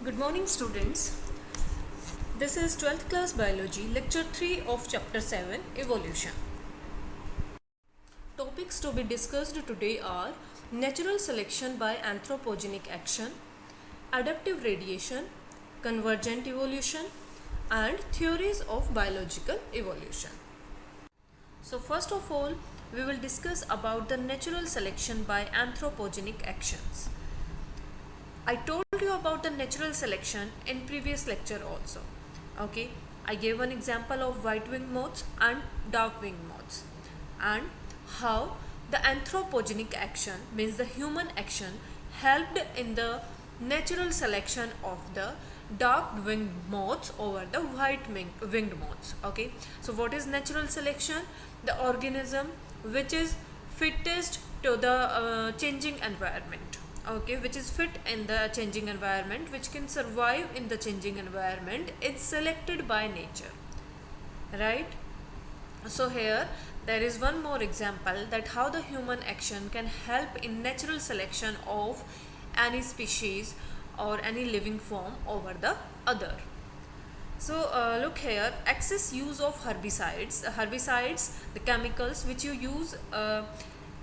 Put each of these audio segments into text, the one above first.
Good morning, students. This is 12th class biology, lecture 3 of chapter 7, evolution. Topics to be discussed today are natural selection by anthropogenic action, adaptive radiation, convergent evolution, and theories of biological evolution. So first of all, we will discuss about the natural selection by anthropogenic actions. I told you about the natural selection in previous lecture also. Okay, I gave an example of white winged moths and dark winged moths, and how the anthropogenic action, means the human action, helped in the natural selection of the dark winged moths over the white winged moths. Okay, so what is natural selection? The organism which is fittest to the changing environment. Okay, which is fit in the changing environment, which can survive in the changing environment, is selected by nature, right? So here there is one more example that how the human action can help in natural selection of any species or any living form over the other. So look here, excess use of herbicides, the chemicals which you use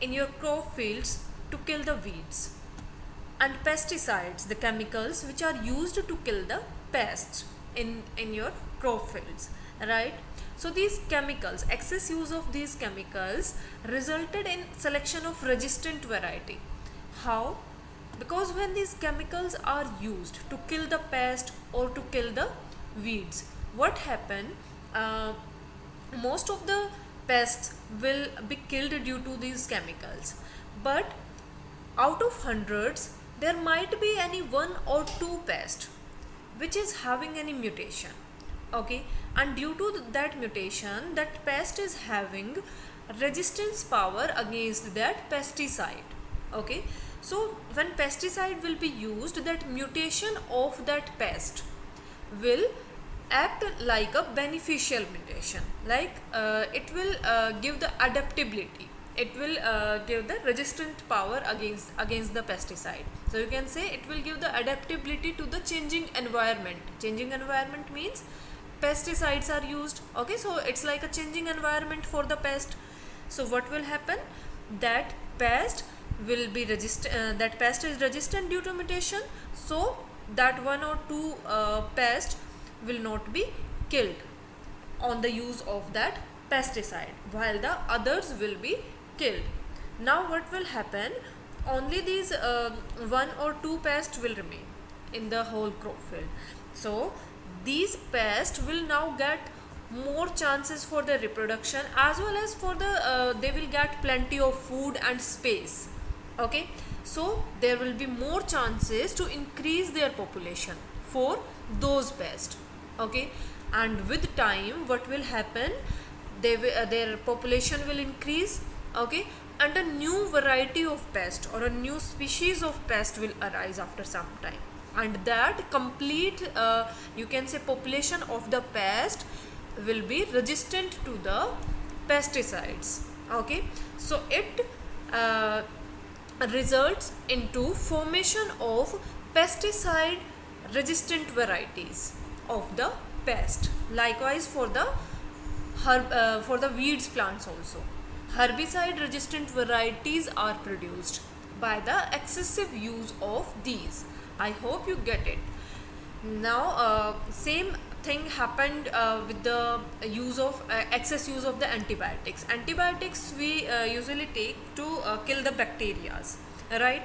in your crop fields to kill the weeds, and pesticides, the chemicals which are used to kill the pests in your crop fields, right? So these chemicals, excess use of these chemicals resulted in selection of resistant variety. How? Because when these chemicals are used to kill the pest or to kill the weeds, what happen? Most of the pests will be killed due to these chemicals, but out of hundreds there might be any one or two pest which is having any mutation. Okay, and due to that mutation, that pest is having resistance power against that pesticide. Okay, so when pesticide will be used, that mutation of that pest will act like a beneficial mutation, like it will give the adaptability, it will give the resistant power against the pesticide. So you can say it will give the adaptability to the changing environment. Changing environment means pesticides are used. Okay, so it's like a changing environment for the pest. So what will happen? That pest will be that pest is resistant due to mutation, so that one or two pest will not be killed on the use of that pesticide, while the others will be killed. Now what will happen? Only these one or two pests will remain in the whole crop field. So these pests will now get more chances for their reproduction, as well as for the they will get plenty of food and space. Okay, so there will be more chances to increase their population for those pests. Okay, and with time what will happen? Their population will increase. Okay, and a new variety of pest or a new species of pest will arise after some time, and that complete you can say population of the pest will be resistant to the pesticides. Okay, so it results into formation of pesticide resistant varieties of the pest. Likewise for the for the weeds plants also, herbicide resistant varieties are produced by the excessive use of these. I hope you get it. Now same thing happened with the use of excess use of the antibiotics. Antibiotics we usually take to kill the bacteria, right?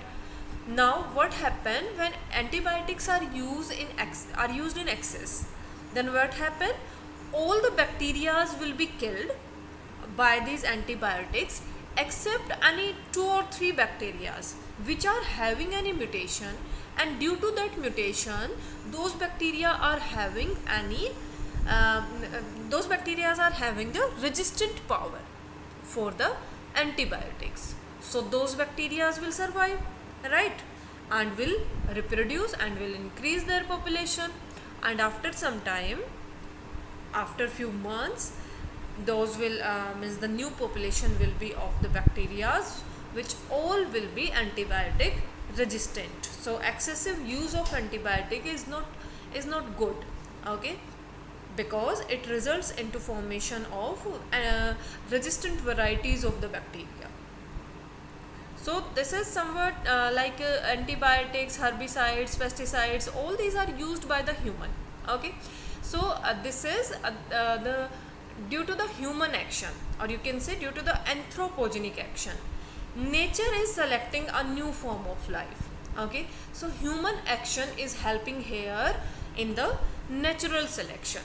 Now what happen when antibiotics are used in excess? Then what happen? All the bacteria will be killed by these antibiotics except any 2 or 3 bacteria which are having any mutation, and due to that mutation those bacteria are having any the resistant power for the antibiotics. So those bacteria will survive, right, and will reproduce and will increase their population, and after some time, after few months, those will means the new population will be of the bacteria which all will be antibiotic resistant. So excessive use of antibiotic is not good, okay, because it results into formation of resistant varieties of the bacteria. So this is somewhat like antibiotics, herbicides, pesticides, all these are used by the human, okay. So this is the due to the human action, or you can say due to the anthropogenic action, nature is selecting a new form of life, okay. So human action is helping here in the natural selection,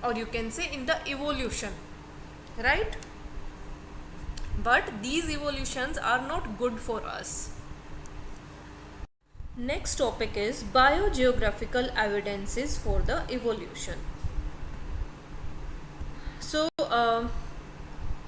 or you can say in the evolution, right? But these evolutions are not good for us. Next topic is biogeographical evidences for the evolution. So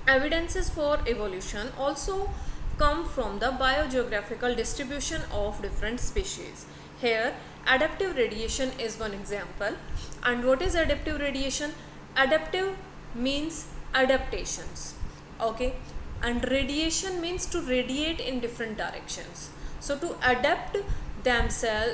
evidences for evolution also come from the biogeographical distribution of different species. Here adaptive radiation is one example. And what is adaptive radiation? Adaptive means adaptations, okay, and radiation means to radiate in different directions. So to adapt themselves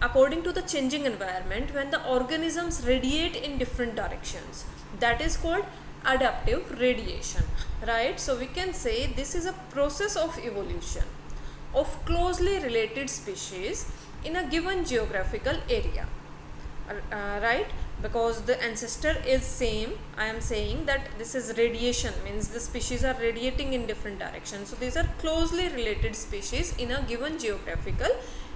according to the changing environment, when the organisms radiate in different directions, that is called adaptive radiation, right? So we can say this is a process of evolution of closely related species in a given geographical area, right? Because the ancestor is same, I am saying that this is radiation, means the species are radiating in different directions. So these are closely related species in a given geographical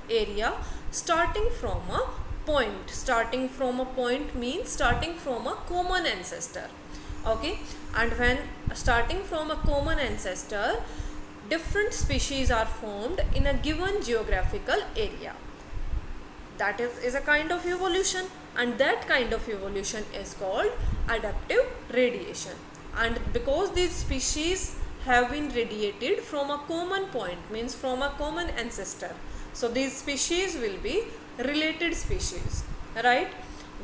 area, starting from a point. Starting from a point means starting from a common ancestor, okay. And when starting from a common ancestor, different species are formed in a given geographical area. That is a kind of evolution, and that kind of evolution is called adaptive radiation. And because these species have been radiated from a common point, means from a common ancestor, so these species will be related species, right?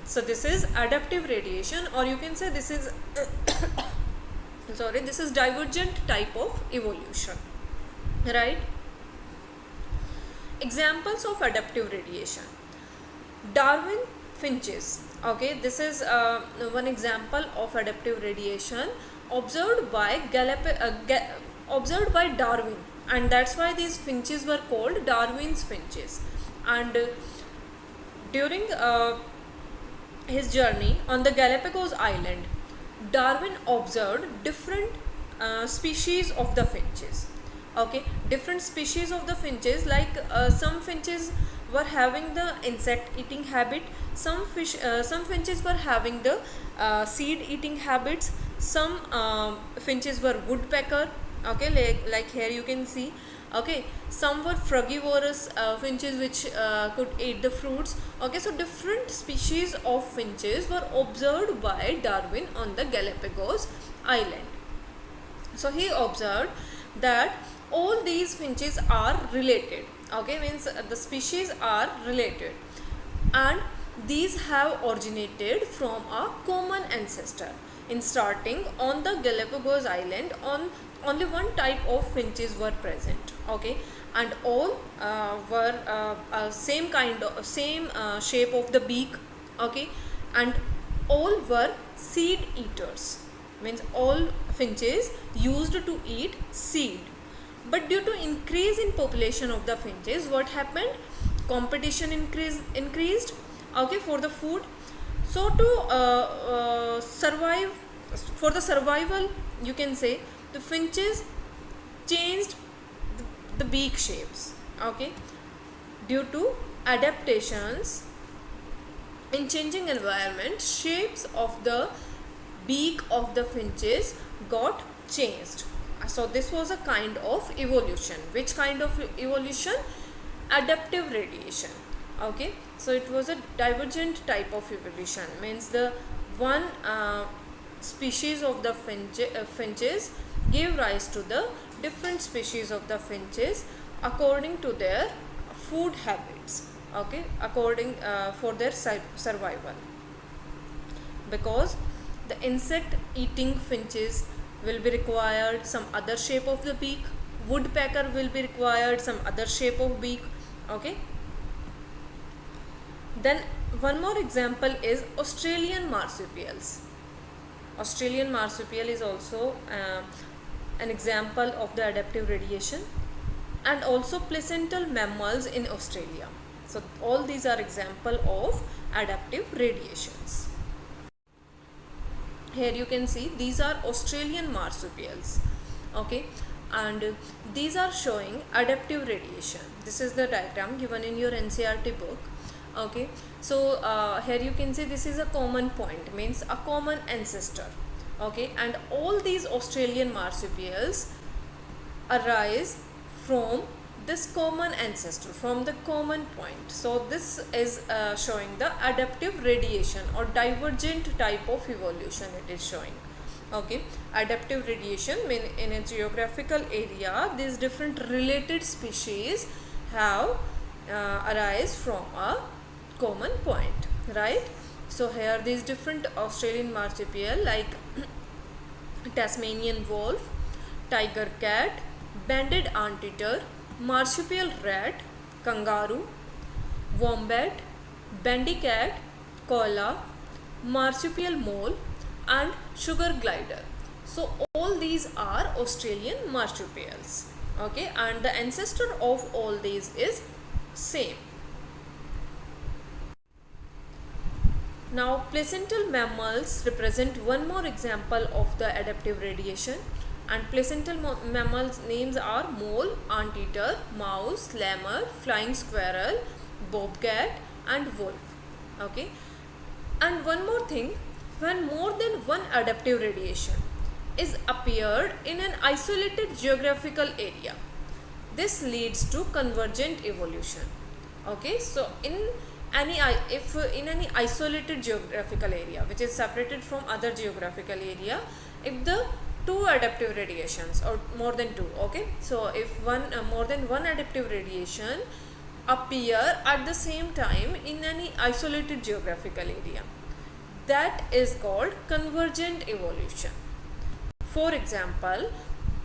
So this is adaptive radiation, or you can say this is this is divergent type of evolution, right? Examples of adaptive radiation: Darwin finches, okay, this is one example of adaptive radiation observed by observed by Darwin, and that's why these finches were called Darwin's finches. And during his journey on the Galapagos Island, Darwin observed different species of the finches, okay, different species of the finches, like some finches were having the insect eating habit, some finches were having the seed eating habits, some finches were woodpecker, okay, like here you can see, okay, some were frugivorous finches which could eat the fruits, okay. So different species of finches were observed by Darwin on the Galapagos Island. So he observed that all these finches are related, okay, means the species are related, and these have originated from a common ancestor. In starting on the Galapagos Island, only one type of finches were present, okay, and all were same shape of the beak, okay, and all were seed eaters, means all finches used to eat seed. But due to increase in population of the finches, what happened? Competition increased, okay, for the food. So to survive, for the survival, you can say, the finches changed the beak shapes, okay, due to adaptations in changing environment. Shapes of the beak of the finches got changed. So this was a kind of evolution. Which kind of evolution? Adaptive radiation, okay. So it was a divergent type of evolution, means the one species of the finches gave rise to the different species of the finches according to their food habits, okay, according for their survival. Because the insect eating finches will be required some other shape of the beak, woodpecker will be required, some other shape of beak. Okay, then one more example is Australian marsupials. Australian marsupial is also an example of the adaptive radiation, and also placental mammals in Australia. So all these are example of adaptive radiations. Here you can see these are Australian marsupials. Okay, and these are showing adaptive radiation. This is the diagram given in your NCERT book. Okay, so here you can see this is a common point, means a common ancestor. Okay, and all these Australian marsupials arise from this common ancestor, from the common point. So this is showing the adaptive radiation or divergent type of evolution it is showing. Okay, adaptive radiation mean in a geographical area these different related species have arise from a common point, right? So here these different Australian marsupial like Tasmanian wolf, tiger cat, banded anteater, marsupial rat, kangaroo, wombat, bandy cat, koala, marsupial mole and sugar glider. So all these are Australian marsupials. Okay, and the ancestor of all these is same. Now placental mammals represent one more example of the adaptive radiation, and placental mammals names are mole, anteater, mouse, lemur, flying squirrel, bobcat and wolf. Okay, and one more thing, when more than one adaptive radiation is appeared in an isolated geographical area, this leads to convergent evolution. Okay, so if in any isolated geographical area which is separated from other geographical area, if the two adaptive radiations or more than two, okay, so if more than one adaptive radiation appear at the same time in any isolated geographical area, that is called convergent evolution. For example,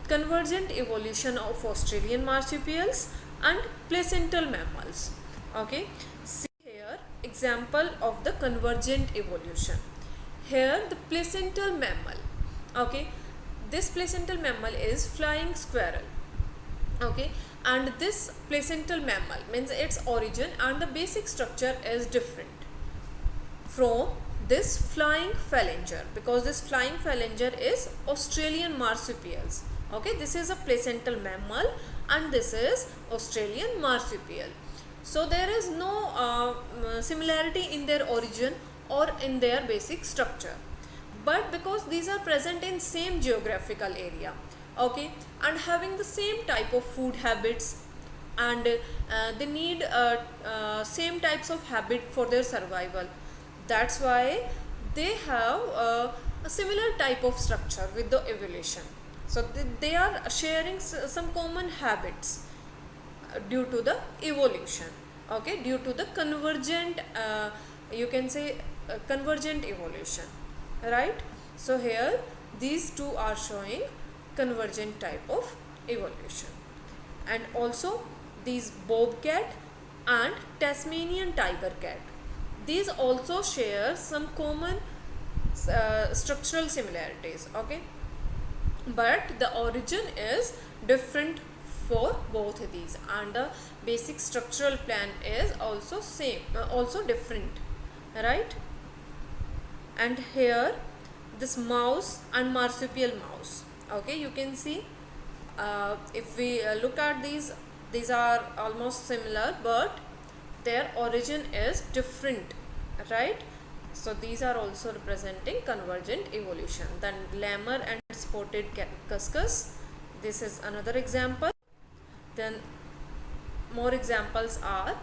convergent evolution of Australian marsupials and placental mammals. Okay, see here example of the convergent evolution. Here the placental mammal. Okay, this placental mammal is flying squirrel. Okay, and this placental mammal means its origin and the basic structure is different from this flying phalanger, because this flying phalanger is Australian marsupials. Okay, this is a placental mammal and this is Australian marsupial. So there is no similarity in their origin or in their basic structure, but because these are present in same geographical area, okay, and having the same type of food habits, and they need same types of habit for their survival, that's why they have a similar type of structure with the evolution. So they are sharing some common habits due to the evolution. Okay, due to the convergent you can say convergent evolution, right? So here these two are showing convergent type of evolution. And also these bobcat and Tasmanian tiger cat, these also share some common structural similarities. Okay, but the origin is different for both of these, and the basic structural plan is also same, also different, right? And here this mouse and marsupial mouse. Okay, you can see if we look at these are almost similar, but their origin is different, right? So these are also representing convergent evolution. Then lemur and spotted cuscus, this is another example. Then more examples are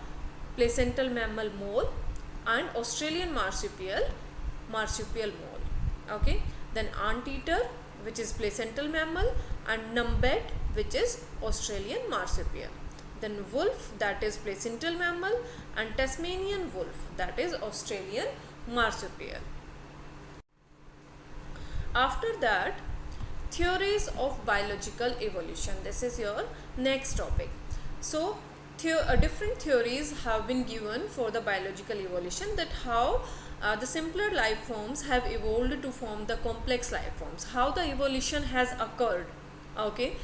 placental mammal mole and Australian marsupial mole. Okay, then anteater, which is placental mammal, and numbat, which is Australian marsupial. Then wolf, that is placental mammal, and Tasmanian wolf, that is Australian marsupial. After that, theories of biological evolution. This is your next topic. So different theories have been given for the biological evolution, that how the simpler life forms have evolved to form the complex life forms, how the evolution has occurred, okay,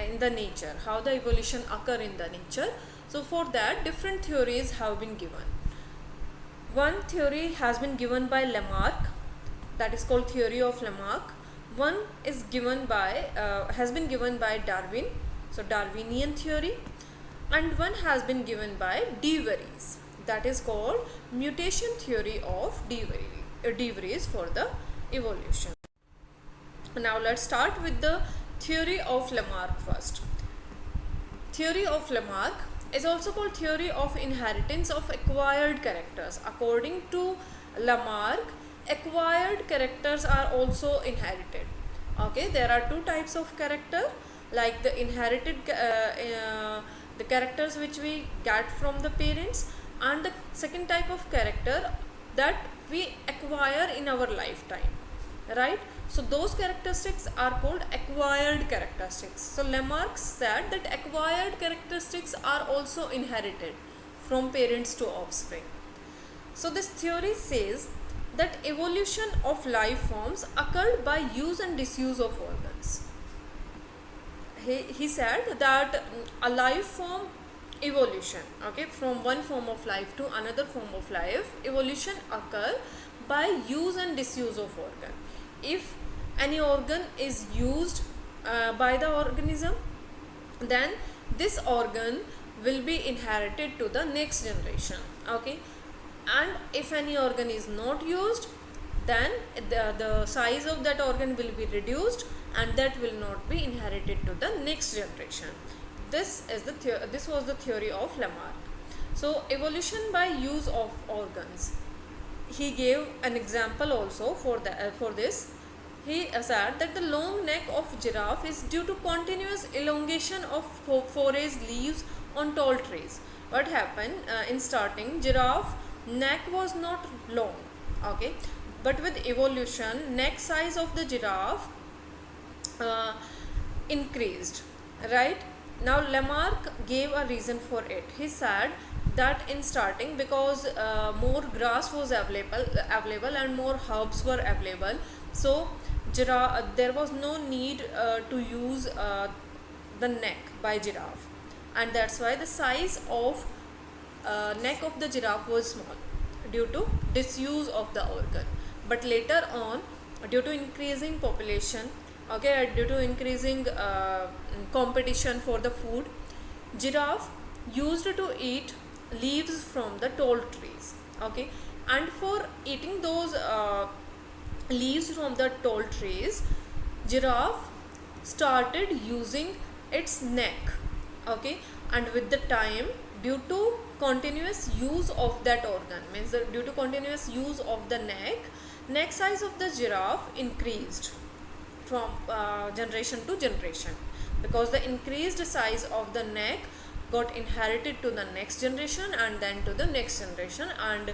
in the nature, how the evolution occur in the nature. So for that, different theories have been given. One theory has been given by Lamarck, that is called theory of Lamarck. One is given by has been given by Darwin, so Darwinian theory, and one has been given by De Vries, that is called mutation theory of De Vries for the evolution. Now let's start with the theory of Lamarck first. Theory of Lamarck is also called theory of inheritance of acquired characters. According to Lamarck, acquired characters are also inherited. Okay, there are two types of character, like the inherited the characters which we get from the parents, and the second type of character that we acquire in our lifetime, right? So those characteristics are called acquired characteristics. So Lamarck said that acquired characteristics are also inherited from parents to offspring. So this theory says that evolution of life forms occurred by use and disuse of organs. He said that a life form evolution, okay, from one form of life to another form of life, evolution occur by use and disuse of organ. If any organ is used by the organism, then this organ will be inherited to the next generation, okay, and if any organ is not used, then the size of that organ will be reduced and that will not be inherited to the next generation. This was the theory of Lamarck. So evolution by use of organs. He gave an example also for this. He said that the long neck of giraffe is due to continuous elongation of forage leaves on tall trees. What happened in starting, giraffe neck was not long, okay, but with evolution, neck size of the giraffe increased, right? Now Lamarck gave a reason for it. He said that in starting, because more grass was available and more herbs were available, so there was no need to use the neck by giraffe, and that's why the size of neck of the giraffe was small due to disuse of the organ. But later on, due to increasing population, okay, due to increasing competition for the food, giraffe used to eat leaves from the tall trees, okay, and for eating those leaves from the tall trees, giraffe started using its neck, okay, and with the time, due to continuous use of that organ, means due to continuous use of the neck size of the giraffe increased from generation to generation, because the increased size of the neck got inherited to the next generation and then to the next generation, and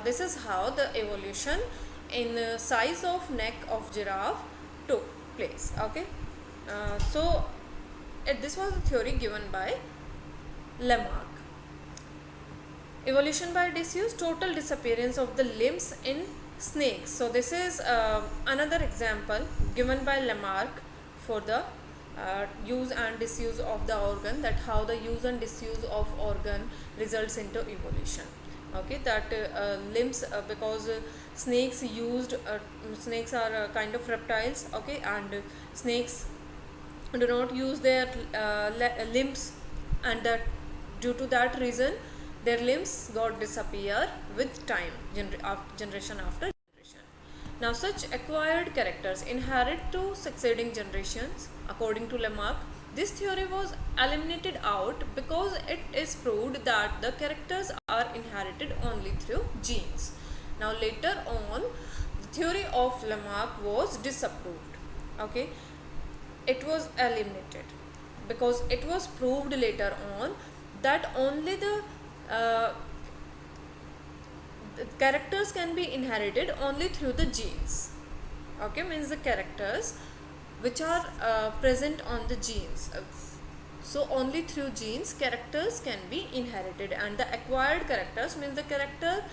this is how the evolution in size of neck of giraffe took place, okay. So this was the theory given by Lamarck. Evolution by disuse, total disappearance of the limbs in snakes. So this is another example given by Lamarck for the use and disuse of the organ, that how the use and disuse of organ results into evolution, okay, that limbs, because snakes are kind of reptiles, okay, and snakes do not use their limbs, and that due to that reason their limbs got disappear with time, generation after generation. Now such acquired characters inherit to succeeding generations. According to Lamarck, this theory was eliminated out because it is proved that the characters are inherited only through genes. Now later on, the theory of Lamarck was disapproved, okay, it was eliminated because it was proved later on that only the characters can be inherited only through the genes, okay, means the characters which are present on the genes. So only through genes characters can be inherited, and the acquired characters means the character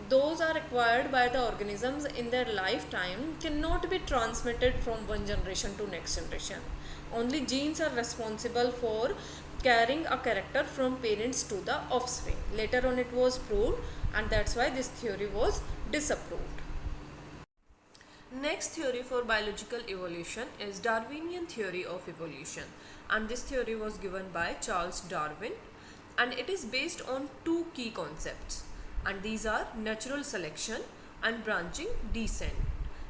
those are acquired by the organisms in their lifetime cannot be transmitted from one generation to next generation. Only genes are responsible for carrying a character from parents to the offspring. Later on it was proved, and that's why this theory was disapproved. Next theory for biological evolution is Darwinian theory of evolution, and this theory was given by Charles Darwin, and it is based on two key concepts, and these are natural selection and branching descent.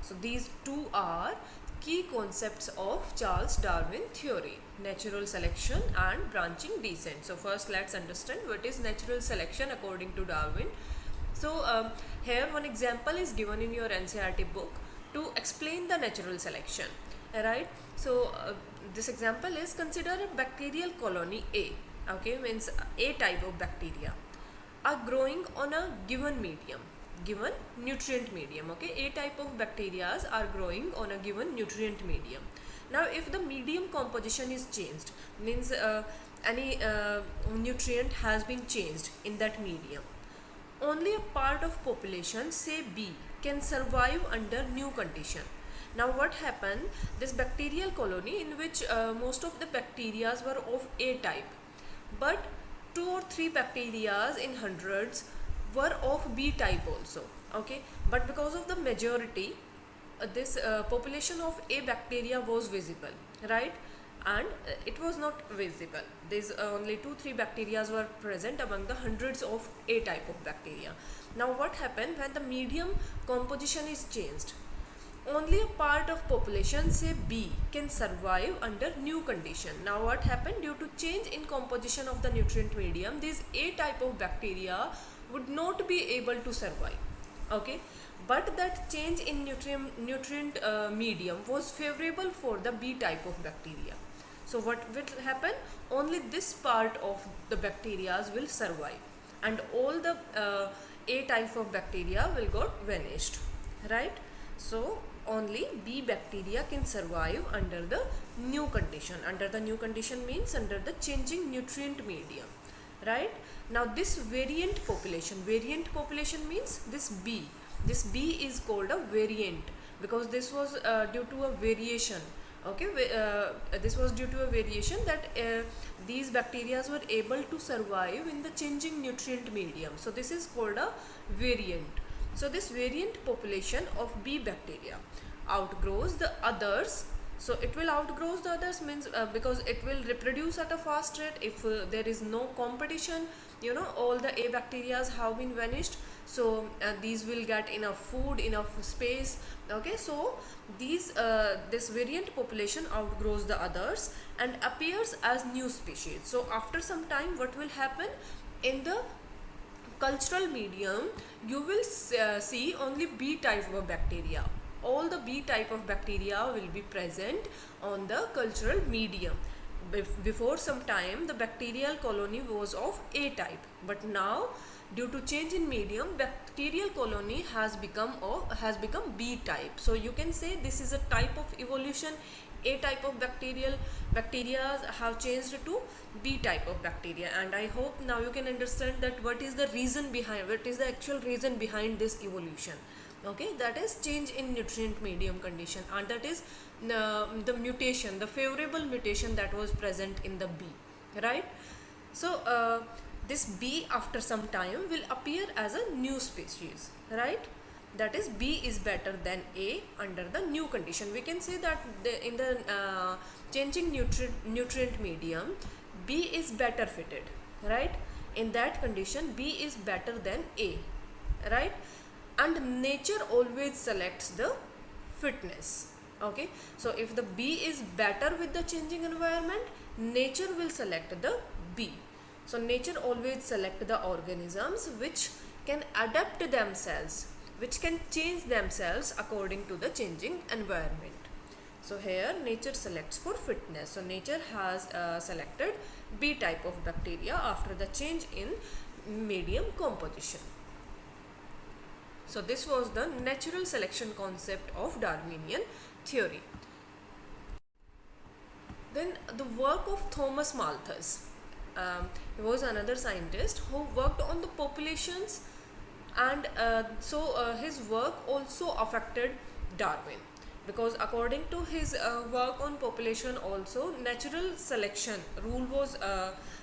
So these two are key concepts of Charles Darwin theory, natural selection and branching descent. So first let's understand what is natural selection according to Darwin. So here one example is given in your NCERT book to explain the natural selection, right? So this example is, consider a bacterial colony A, okay, means A type of bacteria are growing on a given medium, given nutrient medium, okay. A type of bacteria are growing on a given nutrient medium. Now if the medium composition is changed, means any nutrient has been changed in that medium, only a part of population, say B, can survive under new condition. Now what happened, this bacterial colony in which most of the bacteria were of A type, but 2 or 3 bacteria in hundreds were of B type also, okay. But because of the majority, this population of A bacteria was visible, right, and it was not visible. These only 2-3 bacteria were present among the hundreds of A type of bacteria. Now what happened, when the medium composition is changed, only a part of population, say B, can survive under new condition. Now what happened, due to change in composition of the nutrient medium, these A type of bacteria would not be able to survive, okay. But that change in nutrient medium was favorable for the B type of bacteria. So what will happen, only this part of the bacteria will survive, and all the A type of bacteria will got vanished, right. So only B bacteria can survive under the new condition. Under the new condition means under the changing nutrient medium, right. Now this variant population means this B is called a variant, because this was due to a variation, okay. This was due to a variation that these bacteria were able to survive in the changing nutrient medium. So this is called a variant. So this variant population of B bacteria outgrows the others. So it will outgrow the others means because it will reproduce at a fast rate. If there is no competition, you know, all the A bacteria have been vanished, so these will get enough food, enough space, okay. So these this variant population outgrows the others and appears as new species. So after some time, what will happen, in the cultural medium you will see only B type of bacteria. All the B type of bacteria will be present on the cultural medium. Before some time the bacterial colony was of A type, but now due to change in medium, bacterial colony has become B type. So you can say this is a type of evolution. A type of bacteria have changed to B type of bacteria, and I hope now you can understand that what is the actual reason behind this evolution, okay. That is change in nutrient medium condition, and that is the mutation, the favorable mutation that was present in the B, right. So this B after some time will appear as a new species, right. That is, B is better than A under the new condition. We can say that in the changing nutrient medium, B is better fitted, right. In that condition, B is better than A, right. And nature always selects the fitness, okay. So if the B is better with the changing environment, nature will select the B. So nature always select the organisms which can adapt themselves, which can change themselves according to the changing environment. So here nature selects for fitness. So nature has selected B type of bacteria after the change in medium composition. So this was the natural selection concept of Darwinian theory. Then the work of Thomas Malthus. He was another scientist who worked on the populations, and his work also affected Darwin, because according to his work on population also, natural selection rule was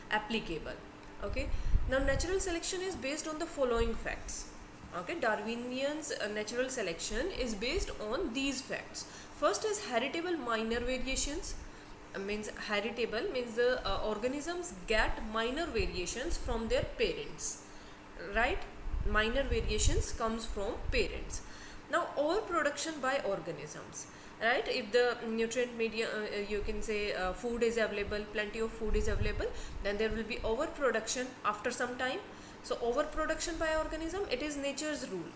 applicable. Okay, now natural selection is based on the following facts. Okay, Darwinian's natural selection is based on these facts. First is heritable minor variations. Means heritable means the organisms get minor variations from their parents, right? Minor variations comes from parents. Now overproduction by organisms, right? If the nutrient media, you can say food is available, plenty of food is available, then there will be overproduction after some time. So overproduction by organism, it is nature's rule.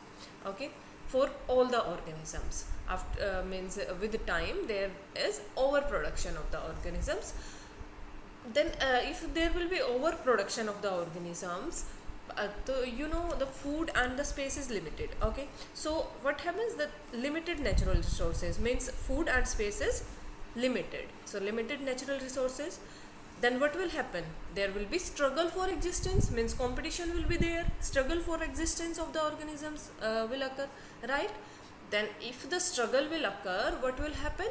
Okay, for all the organisms, after means with time there is overproduction of the organisms. Then if there will be overproduction of the organisms, the food and the space is limited. Okay, so what happens, that limited natural resources means food and space is limited, so limited natural resources. Then what will happen, there will be struggle for existence, means competition will be there, struggle for existence of the organisms will occur, right? Then if the struggle will occur, what will happen,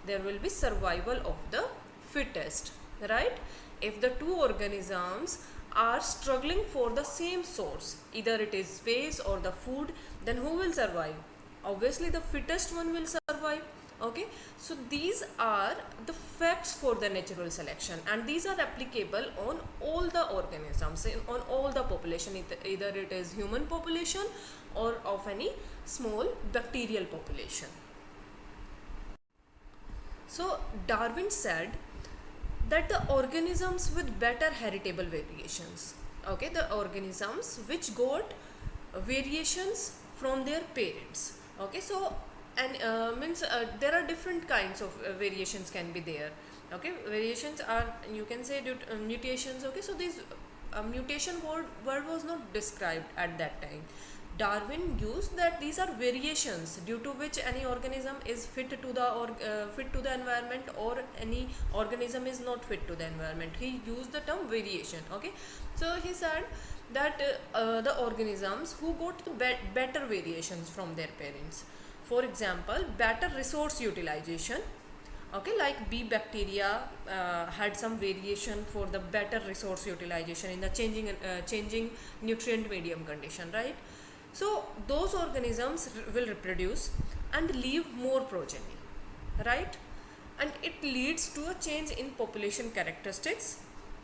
there will be survival of the fittest, right? If the two organisms are struggling for the same source, either it is space or the food, then who will survive? Obviously the fittest one will survive. Okay, so these are the facts for the natural selection, and these are applicable on all the organisms, on all the population, either it is human population or of any small bacterial population. So Darwin said that the organisms with better heritable variations, okay, the organisms which got variations from their parents. Okay, so and means there are different kinds of variations can be there. Okay, variations are, you can say, due to, mutations. Okay, so this mutation word was not described at that time. Darwin used that these are variations due to which any organism is fit to the environment, or any organism is not fit to the environment. He used the term variation. Okay, so he said that the organisms who got the better variations from their parents, for example, better resource utilization. Okay, like bee bacteria had some variation for the better resource utilization in the changing nutrient medium condition, right? So those organisms will reproduce and leave more progeny, right? And it leads to a change in population characteristics.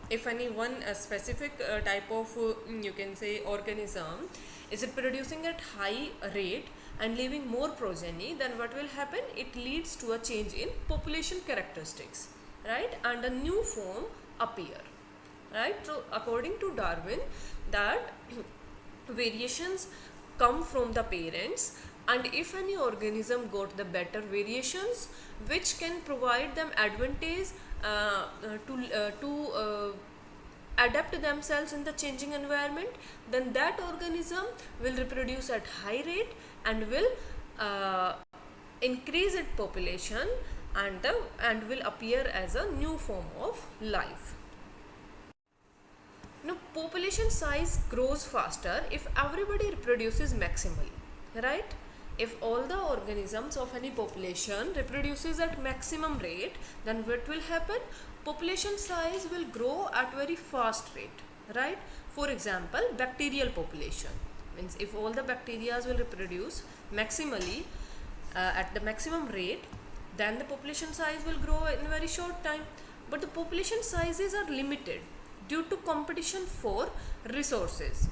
If any one specific type of you can say organism is producing at high rate and leaving more progeny, then what will happen, it leads to a change in population characteristics, right? And a new form appear, right? So according to Darwin, that variations come from the parents, and if any organism got the better variations which can provide them advantage to adapt themselves in the changing environment, then that organism will reproduce at high rate and will increase its population, and will appear as a new form of life. Now population size grows faster if everybody reproduces maximally, right? If all the organisms of any population reproduces at maximum rate, then what will happen? Population size will grow at very fast rate, right? For example, bacterial population means if all the bacteria will reproduce maximally at the maximum rate, then the population size will grow in a very short time. But the population sizes are limited due to competition for resources.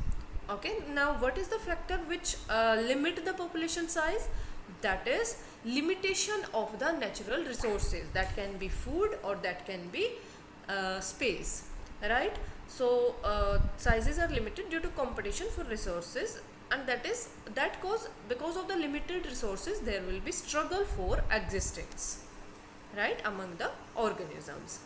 Okay, now what is the factor which limit the population size? That is limitation of the natural resources. That can be food or that can be space, right? So sizes are limited due to competition for resources, and because of the limited resources there will be struggle for existence, right, among the organisms.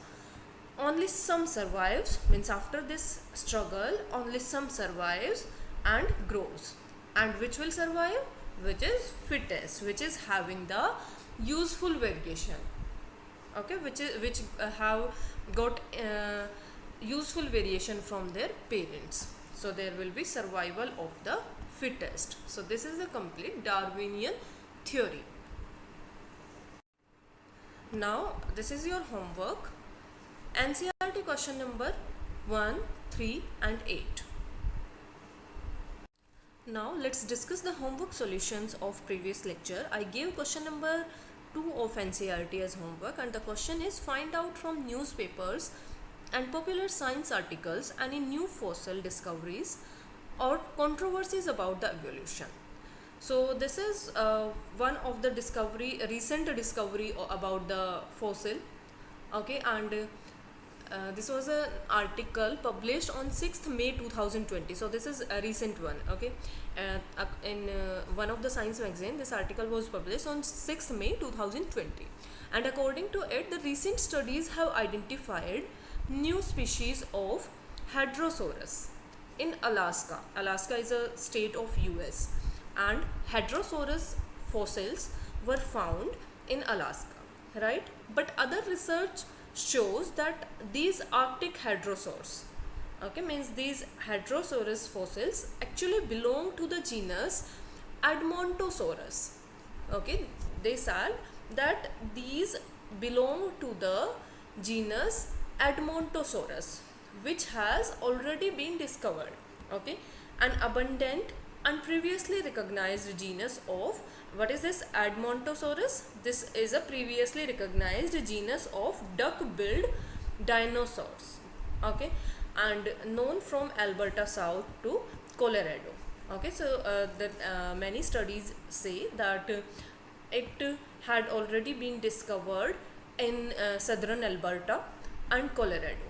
Only some survives, means after this struggle only some survives and grows, and which will survive? Which is fittest, which is having the useful variation. okay, which have got useful variation from their parents. So there will be survival of the fittest. So this is a complete Darwinian theory. Now this is your homework. NCERT question number 1, 3 and 8. Now let's discuss the homework solutions of previous lecture. I gave question number 2 of NCERT as homework, and the question is, find out from newspapers and popular science articles any new fossil discoveries or controversies about the evolution. So this is one of the recent discovery about the fossil, okay, and this was an article published on 6th May 2020. So this is a recent one, okay. In one of the science magazine, this article was published on 6th May 2020, and according to it, the recent studies have identified new species of Hadrosaurus in Alaska. Alaska is a state of US, and Hadrosaurus fossils were found in Alaska, right? But other research shows that these Arctic hadrosaurs, okay, means these Hadrosaurus fossils actually belong to the genus Edmontosaurus. Okay, they said that these belong to the genus Edmontosaurus, which has already been discovered, okay, an abundant and previously recognized genus of, what is this, Edmontosaurus? This is a previously recognized genus of duck-billed dinosaurs, okay, and known from Alberta south to Colorado. Okay, so many studies say that it had already been discovered in southern Alberta and Colorado,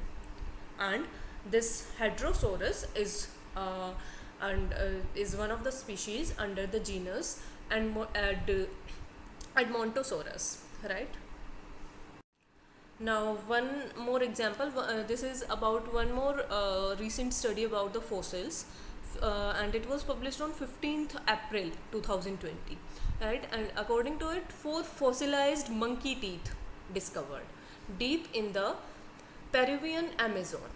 and this Hadrosaurus is is one of the species under the genus Edmontosaurus, right? Now one more example, this is about one more recent study about the fossils, and it was published on 15th April 2020, right? And according to it, 4 fossilized monkey teeth discovered deep in the Peruvian Amazon,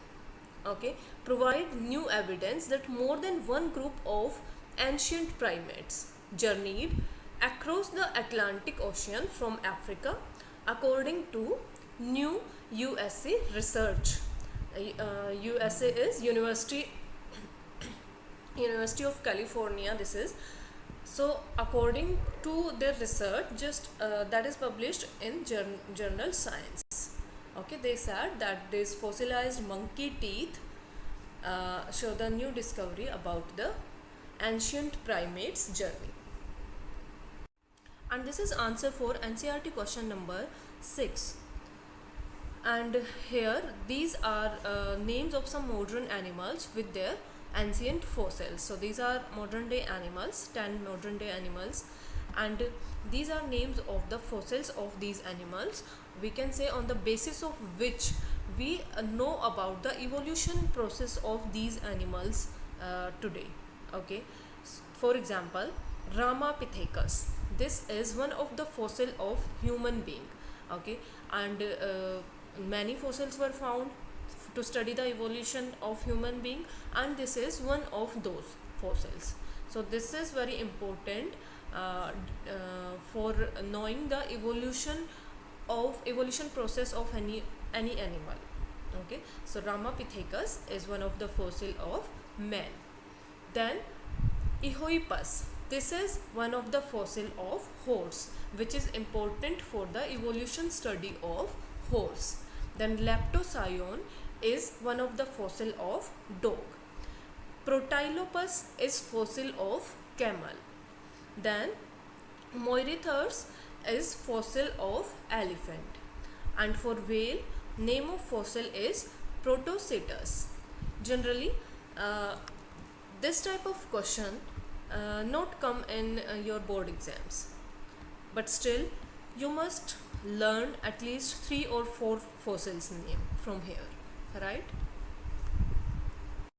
okay, provide new evidence that more than one group of ancient primates journeyed across the Atlantic Ocean from Africa, according to new USA research. USA is University of California, this is. So according to their research, just that is published in journal Science, okay, they said that these fossilized monkey teeth show the new discovery about the ancient primates journey. And this is answer for NCERT question number 6. And here these are names of some modern animals with their ancient fossils. So these are modern day animals, 10 modern day animals, and these are names of the fossils of these animals, we can say, on the basis of which we know about the evolution process of these animals today, okay. For example, Ramapithecus, this is one of the fossil of human being, okay, and many fossils were found to study the evolution of human being, and this is one of those fossils. So this is very important for knowing the evolution process of any animal, okay. So Ramapithecus is one of the fossil of man. Then Eohippus, this is one of the fossil of horse, which is important for the evolution study of horse. Then Leptoscion is one of the fossil of dog. Protylopus is fossil of camel. Then Moirithurs is fossil of elephant. And for whale, name of fossil is Protocetus. Generally, this type of question not come in your board exams, but still you must learn at least 3 or 4 fossils name from here, right?